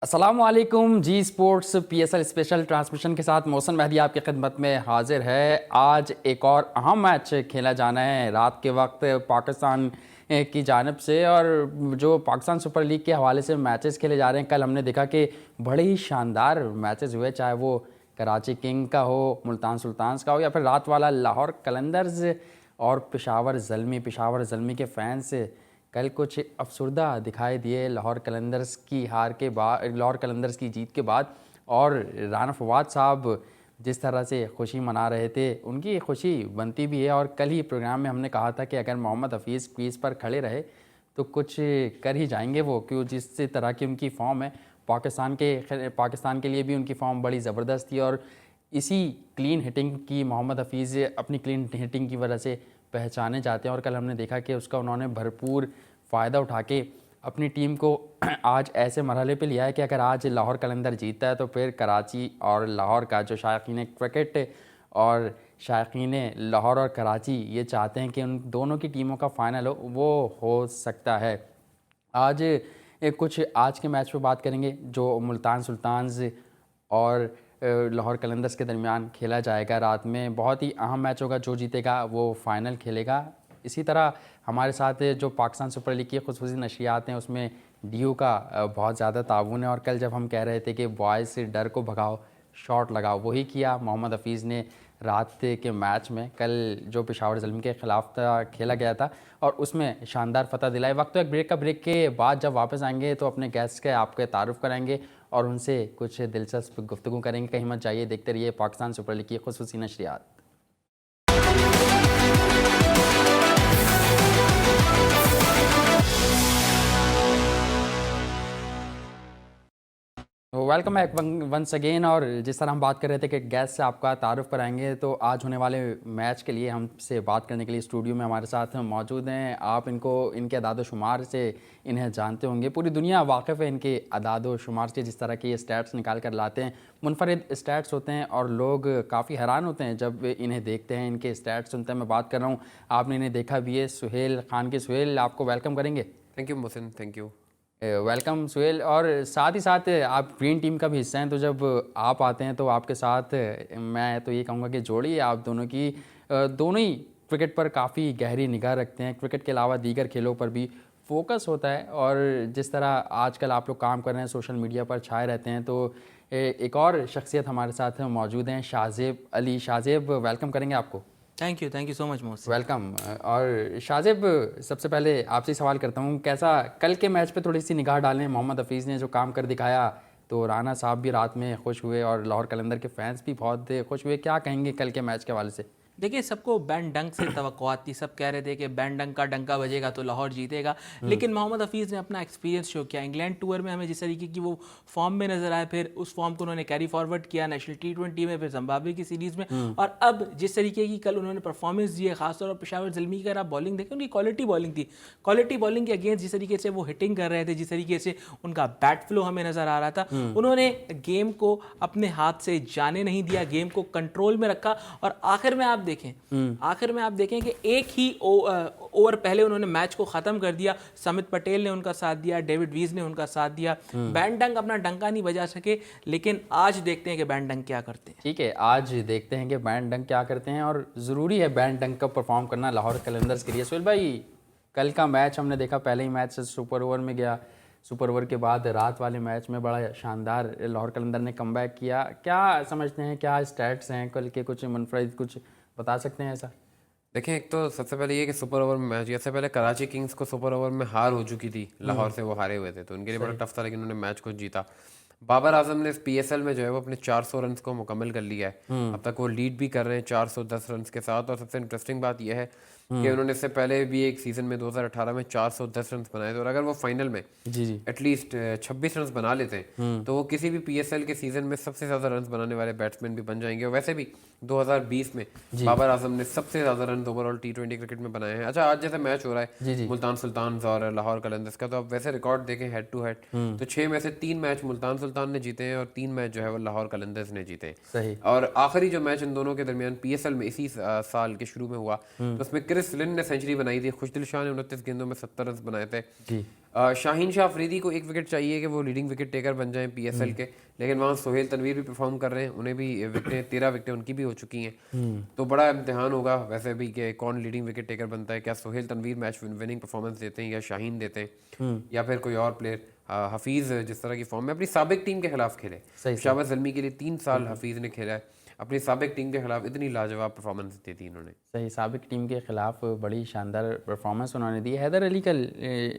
अस्सलामुअलैकुम जी sports PSL special transmission के साथ मोहसिन मेहदी आपकी खिदमत में हाजिर है। आज एक और अहम मैच खेला जाना है रात के वक्त पाकिस्तान की जानिब से, और जो पाकिस्तान सुपर लीग के हवाले से मैचेस खेले जा रहे हैं। कल हमने देखा कि बड़े ही शानदार मैचेस हुए, चाहे वो कराची किंग का हो, मुल्तान सुल्तान्स का हो, या फिर रात वाला लाहौर कलंदर्स और पेशावर ज़ल्मी के फैंस कल कुछ अफसरदा दिखाई दिए लाहौर कलंदर्स की हार के बाद, लाहौर कलंदर्स की जीत के बाद। और राना फवाद साहब जिस तरह से खुशी मना रहे थे, उनकी खुशी बनती भी है। और कल ही प्रोग्राम में हमने कहा था कि अगर मोहम्मद हफीज़ क्रीज़ पर खड़े रहे तो कुछ कर ही जाएंगे वो, क्यों जिस तरह की उनकी फॉर्म है। पाकिस्तान के लिए भी उनकी फॉर्म बड़ी ज़बरदस्त थी, और इसी क्लीन हिटिंग की मोहम्मद हफीज़ अपनी क्लीन हिटिंग की वजह से पहचाने जाते हैं। और कल हमने देखा कि उसका उन्होंने भरपूर फ़ायदा उठा के अपनी टीम को आज ऐसे मरहले पे लिया है कि अगर आज लाहौर कलंदर जीतता है तो फिर कराची और लाहौर का जो शायकीन क्रिकेट और शायकीन लाहौर और कराची ये चाहते हैं कि उन दोनों की टीमों का फ़ाइनल वो हो सकता है। आज कुछ आज के मैच पे बात करेंगे जो मुल्तान सुल्तान्स और लाहौर कलंदर्स के दरमियान खेला जाएगा रात में। बहुत ही अहम मैच होगा, जो जीतेगा वो फ़ाइनल खेलेगा। इसी तरह हमारे साथ जो पाकिस्तान सुपर लीग की खुसूसी नशियात हैं उसमें डीयू का बहुत ज़्यादा ताउन है। और कल जब हम कह रहे थे कि बॉयज़ से डर को भगाओ, शॉट लगाओ, वही किया मोहम्मद हफीज़ ने रात के मैच में। कल जो पेशावर ज़ल्मी के ख़िलाफ़ खेला गया था और उसमें शानदार फ़तह दिलाई। वक्त तो एक ब्रेक के बाद जब वापस आएंगे तो अपने गेस्ट के आपके तारुफ़ कराएंगे और उनसे कुछ दिलचस्प गुफ्तगू करेंगे। कहीं मत जाइए, देखते रहिए पाकिस्तान सुपर लीग की खुसूसी नशरियात। Welcome back once again. और जिस तरह हम बात कर रहे थे कि गेस्ट से आपका तारुफ़ कराएंगे, तो आज होने वाले मैच के लिए हमसे बात करने के लिए स्टूडियो में हमारे साथ मौजूद हैं। आप इनके अदाद शुमार से इन्हें जानते होंगे, पूरी दुनिया वाकिफ़ है इनके अदाद शुमार से। जिस तरह के ये स्टैट्स निकाल कर लाते हैं, मुनफरिद स्टैट्स होते हैं और लोग काफ़ी हैरान होते हैं जब इन्हें देखते हैं, इनके स्टैट्स सुनते हैं। मैं बात कर रहा हूँ, आपने इन्हें देखा भी है, सुहेल खान के। सुहेल, आपको वेलकम करेंगे। Thank you Mohsin, thank you. Welcome Suhail. और साथ ही साथ आप ग्रीन टीम का भी हिस्सा हैं, तो जब आप आते हैं तो आपके साथ मैं तो ये कहूँगा कि जोड़ी है आप दोनों की। दोनों ही क्रिकेट पर काफ़ी गहरी निगाह रखते हैं, क्रिकेट के अलावा दीगर खेलों पर भी फोकस होता है। और जिस तरह आजकल आप लोग काम कर रहे हैं, सोशल मीडिया पर छाए रहते हैं, तो एक और शख्सियत हमारे साथ मौजूद हैं, शाहजेब अली। शाहजेब, वेलकम करेंगे आपको। Thank you so much Mohsin. Welcome. और शाहजेब, सबसे पहले आपसे सवाल करता हूँ, कैसा कल के मैच पे थोड़ी सी निगाह डालें। मोहम्मद हफीज़ ने जो काम कर दिखाया, तो राना साहब भी रात में खुश हुए और लाहौर कलंदर के फैंस भी बहुत खुश हुए। क्या कहेंगे कल के मैच के हवाले से? देखिए, सबको बैन डंक से तवक्कुआत थी। सब कह रहे थे कि बैन डंक का डंका बजेगा तो लाहौर जीतेगा, लेकिन मोहम्मद हफीज़ ने अपना एक्सपीरियंस शो किया। इंग्लैंड टूर में हमें जिस तरीके की वो फॉर्म में नजर आए, फिर उस फॉर्म को उन्होंने कैरी फॉरवर्ड किया नेशनल T20 में, फिर जिम्बाब्वे की सीरीज़ में, और अब जिस तरीके की कल उन्होंने परफॉर्मेंस दी है, खासतौर पर पेशावर ज़ल्मी की अगर आप बॉलिंग देखें, उनकी क्वालिटी बॉलिंग थी। क्वालिटी बॉलिंग के अगेंस्ट जिस तरीके से वो हिटिंग कर रहे थे, जिस तरीके से उनका बैट फ्लो हमें नजर आ रहा था, उन्होंने गेम को अपने हाथ से जाने नहीं दिया, गेम को कंट्रोल में रखा। और आखिर में आप देखें कि एक ही ओवर पहले उन्होंने मैच को ख़त्म कर दिया। समित पटेल ने उनका साथ दिया, डेविड वीज ने उनका साथ दिया। बैन डंक अपना डंका नहीं बजा सके, लेकिन आज देखते हैं कि बैन डंक क्या करते हैं। ठीक है, आज देखते हैं कि बैन डंक क्या करते हैं, और ज़रूरी है बैन डंक का परफॉर्म करना लाहौर कलंदर्स के लिए। सुहेल भाई, कल का मैच हमने देखा, पहले ही मैच सुपर ओवर में गया। सुपर ओवर के बाद रात वाले मैच में बड़ा शानदार लाहौर कलंदर ने कमबैक किया। क्या समझते हैं, क्या स्टैट्स हैं कल के, कुछ मुनफरिद कुछ बता सकते हैं ऐसा? देखें, एक तो सबसे पहले ये कि सुपर ओवर में मैच, इससे पहले कराची किंग्स को सुपर ओवर में हार हो चुकी थी, लाहौर से वो हारे हुए थे, तो उनके लिए बड़ा टफ था, लेकिन उन्होंने मैच को जीता। बाबर आजम ने PSL में जो है वो अपने 400 रन को मुकम्मल कर लिया है। अब तक वो लीड भी कर रहे हैं 410 रन के साथ। और सबसे इंटरेस्टिंग बात यह है कि उन्होंने इससे पहले भी एक सीज़न में 2018 में 410 रन बनाए थे, और अगर वो फाइनल में एटलीस्ट 26 रन बना लेते हैं तो वो किसी भी PSL के सीज़न में सबसे ज़्यादा रन बनाने वाले बैट्समैन भी बन जाएंगे। और वैसे भी 2020 में बाबर आजम ने सबसे ज़्यादा रन ओवरऑल T20 क्रिकेट में बनाए हैं। अच्छा, आज जैसे मैच हो रहा है मुल्तान सुल्तान्स और लाहौर कलंदर्स का, तो अब वैसे रिकॉर्ड देखें हेड टू हेड, तो 6 में से 3 मैच मुल्तान सुल्तान ने जीते हैं और 3 मैच जो है वो लाहौर कलंदर्स ने जीते हैं। सही। और आखिरी जो मैच इन दोनों के दरमियान पीएसएल में इसी साल के शुरू में हुआ, तो उसमें क्रिस लिन ने सेंचुरी बनाई थी, खुशदिल शाह ने 29 गेंदों में 70 रन बनाए थे। जी। शाहीन शाह अफरीदी को 1 विकेट चाहिए कि वो लीडिंग विकेट टेकर बन जाएं पीएसएल के, लेकिन वहाँ सोहेल तनवीर भी परफॉर्म कर रहे हैं, उन्हें भी विकेटें 13 विकेटें उनकी भी हो चुकी हैं। तो बड़ा इम्तिहान होगा वैसे भी कि कौन लीडिंग विकेट टेकर बनता है, क्या Sohail Tanveer match winning performance देते हैं या शाहीन देते हैं या फिर कोई और प्लेयर। हफीज़ जिस तरह की फॉर्म में अपनी साबिक टीम के खिलाफ खेले, शाबाश ज़ल्मी के लिए 3 साल हफीज़ ने खेला है, अपनी साबिक टीम के खिलाफ इतनी लाजवाब परफॉर्मेंस दी थी इन्होंने। सही, साबिक टीम के खिलाफ बड़ी शानदार परफॉर्मेंस उन्होंने दी। हैदर अली कल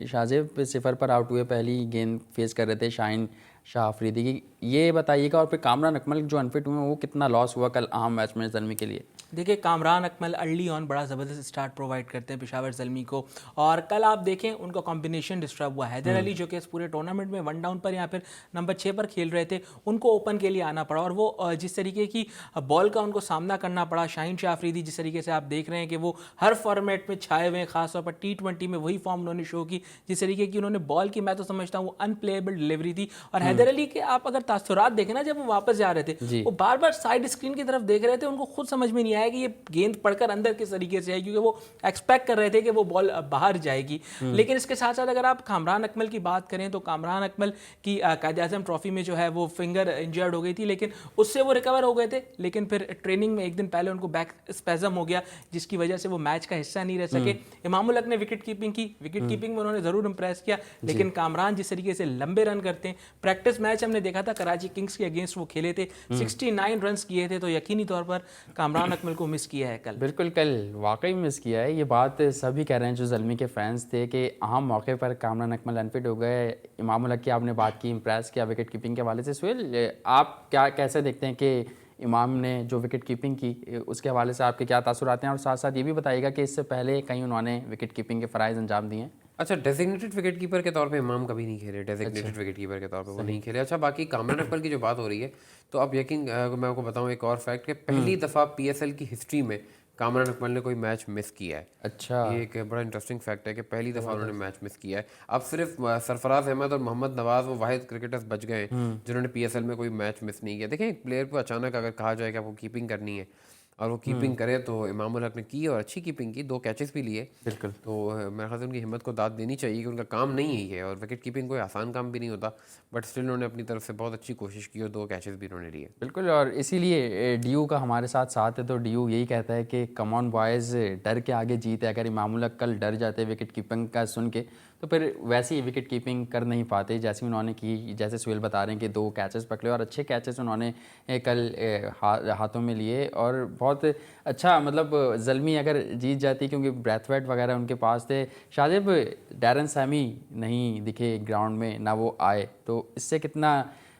शाहजेब सिफर पर आउट हुए, पहली गेंद फेस कर रहे थे शाहीन शाह अफरीदी की। ये बताइएगा, और फिर कामरान अकमल जो अनफिट हुए वो कितना लॉस हुआ कल अहम मैच में ज़ल्मी के लिए? देखिए, कामरान अकमल अर्ली ऑन बड़ा ज़बरदस्त स्टार्ट प्रोवाइड करते हैं पेशावर ज़ल्मी को, और कल आप देखें उनका कॉम्बिनेशन डिस्टर्ब हुआ। हैदर अली जो कि इस पूरे टूर्नामेंट में 1 डाउन पर या फिर नंबर 6 पर खेल रहे थे, उनको ओपन के लिए आना पड़ा, और वो जिस तरीके की बॉल का उनको सामना करना पड़ा। शाहीन शाह अफरीदी जिस तरीके से आप देख रहे हैं कि वो हर फॉर्मेट में छाए हुए हैं, खासतौर पर T20 में वही फॉर्म उन्होंने शो की जिस तरीके की उन्होंने बॉल की, मैं तो समझता हूँ वो अनप्लेएबल डिलीवरी थी। और हैदर अली के आप अगर तासुरात देखें ना, जब वो वापस जा रहे थे वो बार बार साइड स्क्रीन की तरफ देख रहे थे, उनको खुद समझ में नहीं आया कि ये गेंद पढ़कर अंदर किस तरीके से है, क्योंकि वो एक्सपेक्ट कर रहे थे कि वो बॉल बाहर जाएगी। लेकिन इसके साथ साथ अगर आप कामरान अकमल की बात करें तो कामरान अकमल की कायद-ए-आज़म ट्रॉफी में जो है वो फिंगर इंजर्ड हो गई थी, लेकिन उससे वो रिकवर हो गए थे। लेकिन फिर ट्रेनिंग में एक दिन पहले उनको बैक स्पैज़म हो गया, जिसकी वजह से वो मैच का हिस्सा नहीं रह सके। इमामुल हक ने विकेट कीपिंग की, विकेट कीपिंग में उन्होंने ज़रूर इंप्रेस किया, लेकिन कामरान जिस तरीके से लंबे रन करते हैं, प्रैक्टिस मैच हमने देखा था कराची किंग्स के अगेंस्ट वो खेले थे, 69 रन किए थे, तो यकीनी तौर पर कामरान अकमल को मिस किया है कल। बिल्कुल, कल वाकई मिस किया है। ये बात सभी कह रहे हैं जो ज़ल्मी के फैंस थे कि अहम मौके पर कामरान अकमल अनफिट हो गए। इमामुल हक की आपने बात की, इंप्रेस किया विकेट कीपिंग के हवाले से। सुहेल, आप क्या कैसे देखते हैं कि इमाम ने जो विकेट कीपिंग की, उसके हवाले से आपके क्या तासुरात हैं? और साथ साथ ये भी बताइएगा कि इससे पहले कहीं उन्होंने विकेट कीपिंग के फ़राइज़ अंजाम दिए हैं? अच्छा, डेजिग्नेटेड विकेट कीपर के तौर पे इमाम कभी नहीं खेले, डेजिग्नेटेड विकेट कीपर के तौर पे वो नहीं खेले। अच्छा, बाकी कामरान अकमल की जो बात हो रही है, तो अब यकीन मैं आपको बताऊं एक और फैक्ट कि पहली दफ़ा पीएसएल की हिस्ट्री में कामरान अकमल ने कोई मैच मिस किया है। अच्छा, ये एक बड़ा इंटरेस्टिंग फैक्ट है कि पहली दफ़ा उन्होंने मैच मिस किया है। अब सिर्फ सरफराज अहमद और मोहम्मद नवाज वो वाहिद क्रिकेटर्स बच गए हैं जिन्होंने पीएसएल में कोई मैच मिस नहीं किया। देखें, एक प्लेयर को अचानक अगर कहा जाए कि आपको कीपिंग करनी है और वो कीपिंग करे, तो इमामुल हक ने की और अच्छी कीपिंग की, 2 कैचेस भी लिए। बिल्कुल। तो मेरे ख्याल से उनकी हिम्मत को दाद देनी चाहिए कि उनका काम नहीं यही है, और विकेट कीपिंग कोई आसान काम भी नहीं होता, बट स्टिल उन्होंने अपनी तरफ से बहुत अच्छी कोशिश की और 2 कैचेस भी उन्होंने लिए। बिल्कुल, और इसीलिए डीयू का हमारे साथ साथ है, तो डीयू यही कहता है कि कम ऑन बॉयज़, डर के आगे जीत है। अगर इमामुल हक कल डर जाते विकेट कीपिंग का सुन के, तो फिर वैसे ही विकेट कीपिंग कर नहीं पाते जैसे उन्होंने की। जैसे सुहेल बता रहे हैं कि 2 कैचेस पकड़े और अच्छे कैचेस उन्होंने कल हाथों में लिए, और बहुत अच्छा, मतलब ज़ल्मी अगर जीत जाती, क्योंकि ब्रैथवेट वगैरह उनके पास थे। शाहजेब, डैरन सैमी नहीं दिखे ग्राउंड में, ना वो आए, तो इससे कितना,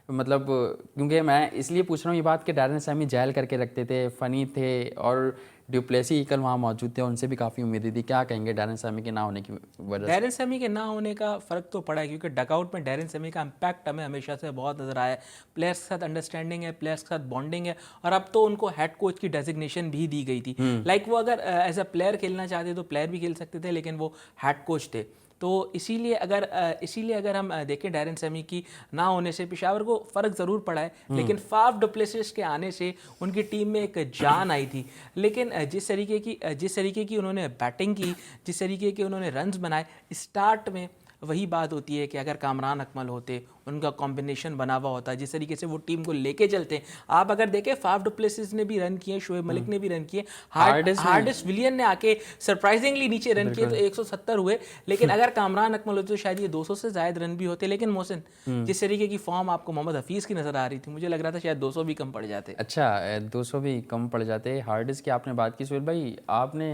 मतलब क्योंकि मैं इसलिए पूछ रहा हूँ ये बात कि डैरन सैमी जैल करके रखते थे, फ़नी थे, और ड्यूप्लेसी कल वहाँ मौजूद थे, उनसे भी काफ़ी उम्मीदें थी। क्या कहेंगे डैरन सैमी के ना होने की वजह से? डैरन सैमी के ना होने का फ़र्क तो पड़ा है, क्योंकि डकआउट में डैरन सैमी का इम्पैक्ट हमें हमेशा से बहुत नज़र आया है। प्लेयर्स के साथ अंडरस्टैंडिंग है, प्लेयर्स के साथ बॉन्डिंग है, और अब तो उनको हेड कोच की डेजिग्नेशन भी दी गई थी। लाइक वो अगर एज अ प्लेयर खेलना चाहते तो प्लेयर भी खेल सकते थे, लेकिन वो हेड कोच थे। तो इसीलिए अगर हम देखें डैरन सैमी की ना होने से पेशावर को फ़र्क ज़रूर पड़ा है, लेकिन फाफ डुप्लेसिस के आने से उनकी टीम में एक जान आई थी। लेकिन जिस तरीके की उन्होंने बैटिंग की, जिस तरीके के उन्होंने रन्स बनाए स्टार्ट में, वही बात होती है कि अगर कामरान अकमल होते, उनका कॉम्बिनेशन बना हुआ होता है, जिस तरीके से वो टीम को लेके चलते हैं। आप अगर देखें, फाफ डुप्लेसिस ने भी रन किए, शोएब मलिक ने भी रन किए, हार्डिस विलियन ने आके सरप्राइजिंगली नीचे रन किए, तो 170 हुए। लेकिन अगर कामरान अकमल होते तो शायद ये 200 से ज़ायद रन भी होते। लेकिन मोहसिन, जिस तरीके की फॉर्म आपको मोहम्मद हफीज़ की नज़र आ रही थी, मुझे लग रहा था शायद 200 भी कम पड़ जाते। अच्छा, 200 भी कम पड़ जाते। हार्डिस की आपने बात की सुहेल भाई, आपने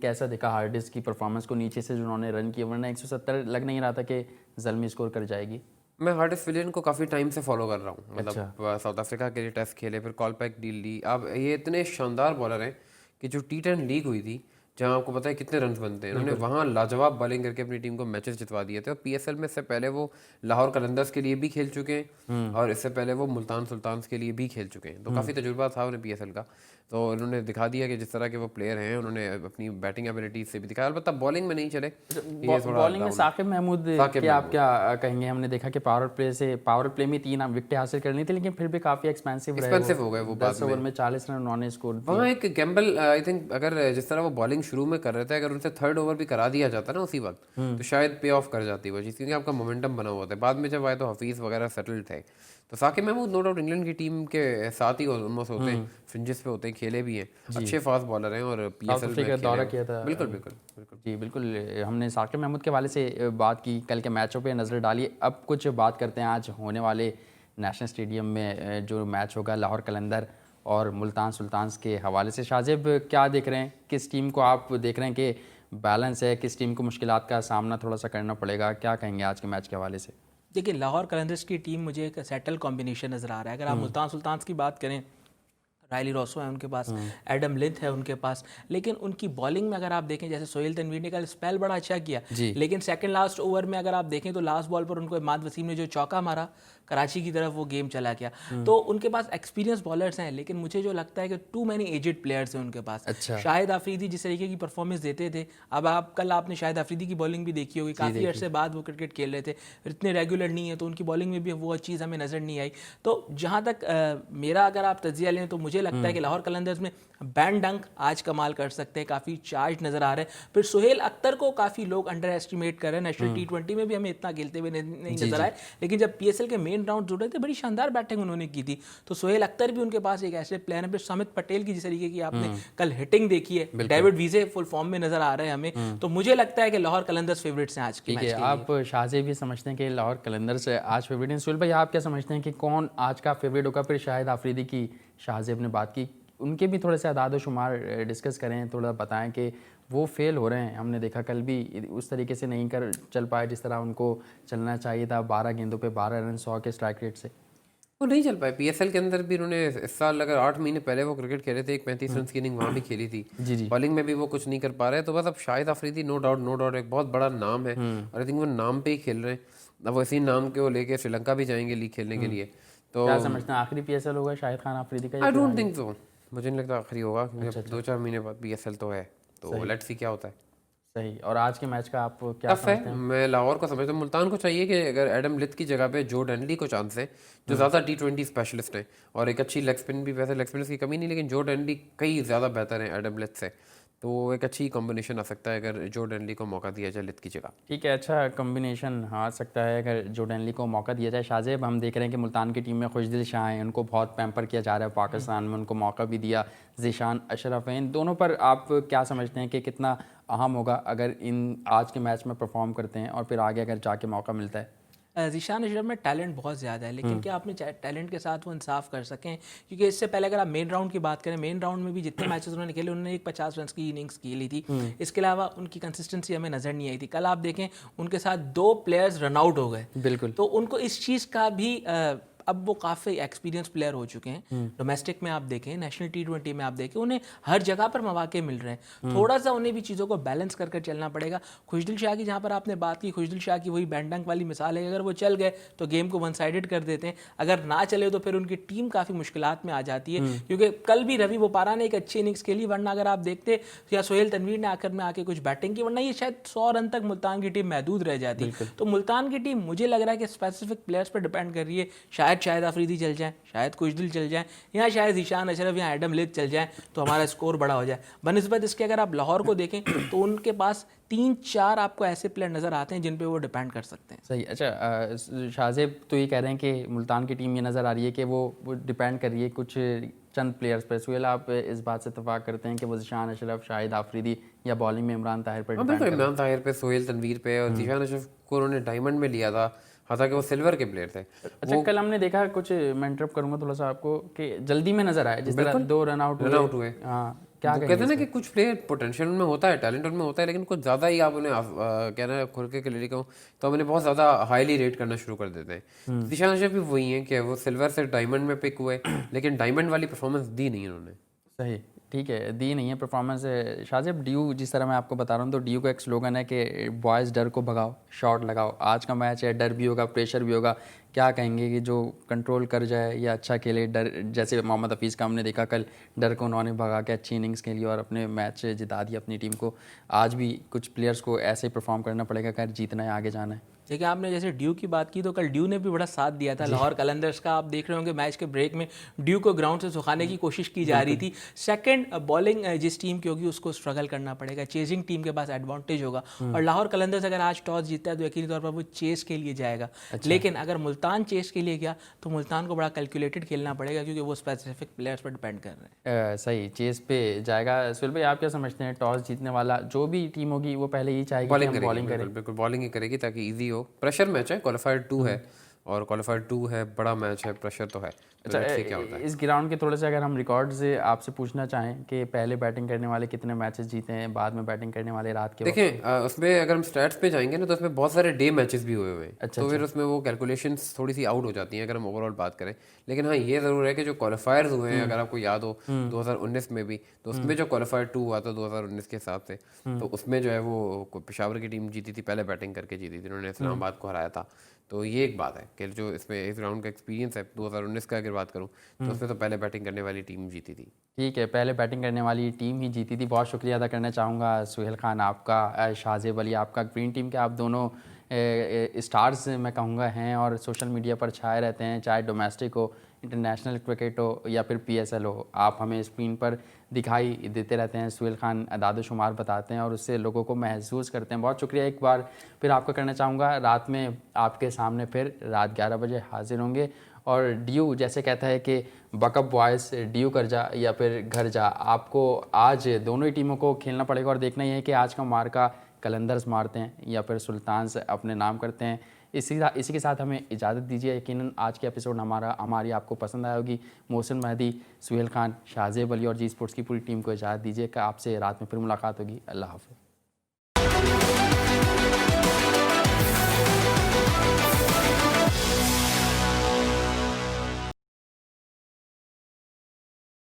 कैसा देखा हार्डिस की परफॉर्मेंस को नीचे से जिन्होंने रन किए? वरना 170 लग नहीं रहा था कि ज़ल्मी स्कोर कर जाएगी। मैं हार्डिस विलियन को काफ़ी टाइम से फॉलो कर रहा हूँ, मतलब साउथ अफ्रीका के लिए टेस्ट खेले, फिर कॉल पैक डील ली। अब ये इतने शानदार बॉलर हैं कि जो T10 लीग हुई थी, जहाँ आपको पता है कितने रन बनते हैं, उन्होंने वहाँ लाजवाब बॉलिंग करके अपनी टीम को मैचेस जितवा दिए थे। और पीएसएल में इससे पहले वो लाहौर कलंदर्स के लिए भी खेल चुके हैं, और इससे पहले वो मुल्तान सुल्तान्स के लिए भी खेल चुके हैं, तो काफ़ी तजुर्बा था उन्हें पीएसएल का। तो उन्होंने दिखा दिया कि जिस तरह के वो प्लेयर हैं उन्होंने अपनी बैटिंग एबिलिटी से भी दिखाया। अलबत्ता बॉलिंग में नहीं चले, ये थोड़ा बॉलिंग में साकिब महमूद के आप क्या कहेंगे? हमने देखा कि पावर प्ले में 3 विकेटें हासिल करनी थी, लेकिन फिर भी काफ़ी एक्सपेंसिव हो गए वो। 10 ओवर में 40 रन उन्होंने स्कोर। वहाँ एक गैम्बल आई थिंक, अगर जिस तरह वो बॉलिंग शुरू में कर रहे थे, अगर उनसे 3rd ओवर भी करा दिया जाता ना उसी वक्त, तो शायद पे ऑफ कर जाती वो चीज़, क्योंकि आपका मोमेंटम बना हुआ था। बाद में जब आए तो हफीज़ वगैरह सेटल्ड थे। तो Saqib Mahmood no doubt England की टीम के साथ ही ऑलमोस्ट होते हैं, फ्रिंजेस पे होते हैं, खेले भी हैं, अच्छे फास्ट बॉलर हैं और पीएसएल में दौरा किया था। बिल्कुल बिल्कुल बिल्कुल जी बिल्कुल। हमने साकिब महमूद के हवाले से बात की, कल के मैचों पे नज़र डाली। अब कुछ बात करते हैं आज होने वाले नेशनल स्टेडियम में जो मैच होगा लाहौर कलंदर और मुल्तान सुल्तान्स के हवाले से। शाहजेब, क्या देख रहे हैं? किस टीम को आप देख रहे हैं कि बैलेंस है, किस टीम को मुश्किलात का सामना थोड़ा सा करना पड़ेगा? क्या कहेंगे आज के मैच के हवाले से? देखिए, लाहौर कलंदर्स की टीम मुझे एक सेटल कॉम्बिनेशन नज़र आ रहा है। अगर आप मुल्तान सुल्तान्स की बात करें, रायली रोसो है उनके पास, एडम लिंथ है उनके पास, लेकिन उनकी बॉलिंग में अगर आप देखें, जैसे सोहेल तनवीर ने कल स्पेल बड़ा अच्छा किया, लेकिन सेकंड लास्ट ओवर में अगर आप देखें तो लास्ट बॉल पर उनको इमाद वसीम ने जो चौका मारा, कराची की तरफ वो गेम चला गया। तो उनके पास एक्सपीरियंस बॉलर्स हैं, लेकिन मुझे जो लगता है कि टू मैनी एजेड प्लेयर्स हैं उनके पास। अच्छा। शाहिद आफरीदी जिस तरीके की परफॉर्मेंस देते थे, अब आप कल आपने शाहिद आफरीदी की बॉलिंग भी देखी होगी, काफ़ी अर्से बाद वो क्रिकेट खेल रहे थे, इतने रेगुलर नहीं है, तो उनकी बॉलिंग में भी वो चीज़ हमें नज़र नहीं आई। तो जहाँ तक मेरा अगर आप तजिया लें तो मुझे लगता है कि लाहौर कलंदर्स में बैन डंक आज कमाल कर सकते हैं, काफ़ी चार्ज नज़र आ रहे हैं। फिर सुहेल अख्तर को काफ़ी लोग अंडर एस्टिमेट कर रहे हैं, नेशनल T20 में भी हमें इतना खेलते हुए नहीं नजर आए, लेकिन जब PSL के मेन राउंड जुड़े थे बड़ी शानदार बैटिंग उन्होंने की थी। तो सुहेल अख्तर भी उनके पास एक ऐसे प्लेयर है। फिर समित पटेल की जिस तरीके की आपने कल हिटिंग देखी है, डेविड वीजे फुल फॉर्म में नजर आ रहे हैं हमें, तो मुझे लगता है कि लाहौर कलंदर्स फेवरेट्स हैं आज के मैच के लिए। आप शाहजेब भी समझते हैं कि लाहौर कलंदर्स आज फेवरेट हैं। सुहेल भाई, आप क्या समझते हैं कि कौन आज का फेवरेट होगा? फिर शाहिद आफरीदी की शाहजेब ने बात की, उनके भी थोड़े से आदाद शुमार डिस्कस करें, थोड़ा बताएं कि वो फेल हो रहे हैं। हमने देखा कल भी उस तरीके से नहीं चल पाए जिस तरह उनको चलना चाहिए था। 12 गेंदों पे 12 रन 100 के स्ट्राइक रेट से वो नहीं चल पाए। PSL के अंदर भी उन्होंने इस साल अगर 8 महीने पहले वो क्रिकेट खेले थे, एक 35 रन की इनिंग वहाँ भी खेली थी। बॉलिंग में भी वो कुछ नहीं कर पा रहे। तो बस अब शाहिद आफरीदी नो डाउट एक बहुत बड़ा नाम है, और आई थिंक वो नाम पे ही खेल रहे हैं। अब वो इसी नाम के वो लेके श्रीलंका भी जाएंगे लीग खेलने के लिए। तो क्या समझते हैं आखिरी PSL होगा शाहिद खान आफरीदी का? आई डोंट थिंक सो, मुझे नहीं लगता आखिरी होगा, क्योंकि 2-4 महीने बाद PSL तो है, तो लेट्स सी क्या होता है। सही। और आज के मैच का आप क्या टफ है। मैं लाहौर को समझता हूँ। मुल्तान को चाहिए कि अगर एडम लिथ की जगह पे जो डेनली को चांस है, जो ज़्यादा T20 स्पेशलिस्ट हैं, और एक अच्छी लेग स्पिन भी, वैसे लेग स्पिनर्स की कमी नहीं, लेकिन जो डेनली कई ज़्यादा बेहतर है एडम लिथ से, तो एक अच्छी कॉम्बिनेशन आ सकता है अगर जो डेनली को मौका दिया जाए लिथ की जगह। ठीक है, अच्छा कॉम्बिनेशन आ सकता है अगर जो डेनली को मौका दिया जाए। शाहजेब, हम देख रहे हैं कि मुल्तान की टीम में खुशदिल शाह हैं, उनको बहुत पैम्पर किया जा रहा है पाकिस्तान में, उनको मौका भी दिया। ज़ीशान अशरफ हैं, इन दोनों पर आप क्या समझते हैं कि कितना अहम होगा अगर इन आज के मैच में परफॉर्म करते हैं और फिर आगे अगर जाके मौका मिलता है? ज़ीशान अशरफ में टैलेंट बहुत ज़्यादा है, लेकिन क्या आपने टैलेंट के साथ वो इंसाफ कर सकें? क्योंकि इससे पहले अगर आप मेन राउंड की बात करें, मेन राउंड में भी जितने मैचेस उन्होंने खेले, उन्होंने एक 50 रन की इनिंग्स खेली थी। इसके अलावा उनकी कंसिस्टेंसी हमें नज़र नहीं आई थी। कल आप देखें उनके साथ 2 प्लेयर्स रन आउट हो गए। बिल्कुल। तो उनको इस चीज़ का भी अब वो काफ़ी एक्सपीरियंस प्लेयर हो चुके हैं। डोमेस्टिक में आप देखें, नेशनल T20 में आप देखें, उन्हें हर जगह पर मौके मिल रहे हैं। थोड़ा सा उन्हें भी चीज़ों को बैलेंस कर कर चलना पड़ेगा। खुशदिल शाह की जहाँ पर आपने बात की, खुशदिल शाह की वही बैंडंक वाली मिसाल है। अगर वो चल गए तो गेम को वन साइडेड कर देते हैं, अगर ना चले तो फिर उनकी टीम काफ़ी मुश्किलात में आ जाती है। क्योंकि कल भी रवि बोपारा ने एक अच्छी इनिंग्स खेली, वरना अगर आप देखते या सोहेल तनवीर ने आखिर में आके कुछ बैटिंग की, वरना ये शायद 100 रन तक मुल्तान की टीम महदूद रह जाती। तो मुल्तान की टीम मुझे लग रहा है कि स्पेसिफिक प्लेयर्स पर डिपेंड कर रही है। शायद आफरीदी चल जाए, शायद खुशदिल चल जाए, या शायद ज़ीशान अशरफ या एडम लिथ चल जाए, तो हमारा स्कोर बड़ा हो जाए। बनिस्बत इसके अगर आप लाहौर को देखें तो उनके पास 3-4 आपको ऐसे प्लेयर नज़र आते हैं जिन पे वो डिपेंड कर सकते हैं। सही। अच्छा, शाहजेब तो ये कह रहे हैं कि मुल्तान की टीम ये नज़र आ रही है कि वो डिपेंड कर रही है कुछ चंद प्लेयर्स पर। सुहेल, आप इस बात से इत्तेफाक करते हैं कि वो ज़ीशान अशरफ, शाहिद आफरीदी या बॉलिंग में इमरान ताहिर पर डिपेंड बिल्कुल, इमरान ताहिर पे, सोहेल तनवीर पे, और ज़ीशान अशरफ को उन्होंने डायमंड में लिया था, हालांकि वो सिल्वर के प्लेयर थे। अच्छा, कल हमने देखा कुछ, मैं इंटरप्ट करूंगा थोड़ा सा आपको, कि जल्दी में नजर आया जिस तरह 2 रन आउट हुए। हाँ, क्या कहते हैं ना कि कुछ प्लेयर पोटेंशियल उनमें होता है, टैलेंट उनमें होता है, लेकिन कुछ ज़्यादा ही आप उन्हें कहना खुल के लिए कहूँ तो उन्हें बहुत ज़्यादा हाईली रेट करना शुरू कर देते हैं। ज़ीशान अशरफ भी वही है कि वो सिल्वर से डायमंड में पिक हुए, लेकिन डायमंड वाली परफॉर्मेंस दी नहीं उन्होंने। सही। ठीक है, दी नहीं है परफॉर्मेंस। शाहजेब, ड्यू जिस तरह मैं आपको बता रहा हूँ, तो ड्यू का एक स्लोगन है कि बॉयज़ डर को भगाओ, शॉट लगाओ। आज का मैच है, डर भी होगा, प्रेशर भी होगा। क्या कहेंगे कि जो कंट्रोल कर जाए या अच्छा खेले, डर जैसे मोहम्मद हफीज़ का हमने देखा कल, डर को उन्होंने भगा के अच्छी इनिंग्स खेली और अपने मैच जिता दिया अपनी टीम को। आज भी कुछ प्लेयर्स को ऐसे ही परफॉर्म करना पड़ेगा अगर जीतना है, आगे जाना है। देखिए, आपने जैसे ड्यू की बात की तो कल ड्यू ने भी बड़ा साथ दिया था लाहौर कलंदर्स का। आप देख रहे होंगे मैच के ब्रेक में ड्यू को ग्राउंड से सुखाने की कोशिश की जा रही थी। सेकंड बॉलिंग जिस टीम की होगी उसको स्ट्रगल करना पड़ेगा, चेजिंग टीम के पास एडवांटेज होगा। और लाहौर कलंदर्स अगर आज टॉस जीतता है तो यकीनी तौर पर वो चेस के लिए जाएगा। लेकिन अगर मुल्तान चेस के लिए गया तो मुल्तान को बड़ा कैलकुलेटेड खेलना पड़ेगा, क्योंकि वो स्पेसिफिक प्लेयर्स पर डिपेंड कर रहे हैं। सही, चेस पे जाएगा। सुहेल भाई, आप क्या समझते हैं, टॉस जीतने वाला जो भी टीम होगी वो पहले ही चाहेगी कि हम बॉलिंग करें? बिल्कुल बॉलिंग ही करेगी ताकि इजी हो। प्रेशर मैच है, क्वालिफायर 2 है और क्वालिफायर 2 है, बड़ा मैच है, प्रेशर तो है। तो let's see क्या होता है। इस ग्राउंड के थोड़े से अगर हम रिकॉर्ड से आपसे पूछना चाहें कि पहले बैटिंग करने वाले कितने मैचेस जीते हैं, बाद में बैटिंग करने वाले रात के वक्त? देखें, उसमें अगर हम स्टैट्स पे जाएंगे ना तो उसमें बहुत सारे डे मैचेस भी हुए हुए हैं। तो फिर उसमें वो कैलकुलेशंस थोड़ी सी आउट हो जाती हैं अगर हम ओवरऑल बात करें। लेकिन हाँ, ये ज़रूर है कि जो क्वालिफायर्स हुए हैं, अगर आपको याद हो 2019 में भी, तो उसमें जो क्वालिफायर 2 हुआ था 2019 के हिसाब से, तो उसमें जो है वो पेशावर की टीम जीती थी, पहले बैटिंग करके जीती थी, उन्होंने इस्लामाबाद को हराया था। तो ये एक बात है कि जो इसमें इस राउंड का एक्सपीरियंस है 2019 का अगर बात करूँ तो उसमें तो पहले बैटिंग करने वाली टीम जीती थी। ठीक है, पहले बैटिंग करने वाली टीम ही जीती थी। बहुत शुक्रिया अदा करना चाहूँगा सुहेल खान आपका, शाहजेब अली आपका। ग्रीन टीम के आप दोनों स्टार्स मैं कहूँगा हैं और सोशल मीडिया पर छाए रहते हैं, चाहे डोमेस्टिक हो, इंटरनेशनल क्रिकेट हो या फिर PSL हो। आप हमें स्क्रीन पर दिखाई देते रहते हैं, सुहेल खान अदाद शुमार बताते हैं और उससे लोगों को महसूस करते हैं। बहुत शुक्रिया एक बार फिर आपका करना चाहूँगा। रात में आपके सामने फिर रात 11 बजे हाजिर होंगे। और ड्यू जैसे कहता है कि बकअप बॉयज़ ड्यू कर जा या फिर घर जा, आपको आज दोनों ही टीमों को खेलना पड़ेगा और देखना ही है कि आज का मार्का कलंदर्स मारते हैं या फिर सुल्तान से अपने नाम करते हैं। इसी के साथ हमें इजाज़त दीजिए। यकीनन आज के एपिसोड हमारी आपको पसंद आया होगी। मोहसिन मेहदी, सुहेल खान, शाहजेब अली और जी स्पोर्ट्स की पूरी टीम को इजाज़त दीजिए कि आपसे रात में फिर मुलाकात होगी। अल्लाह हाफ़िज़।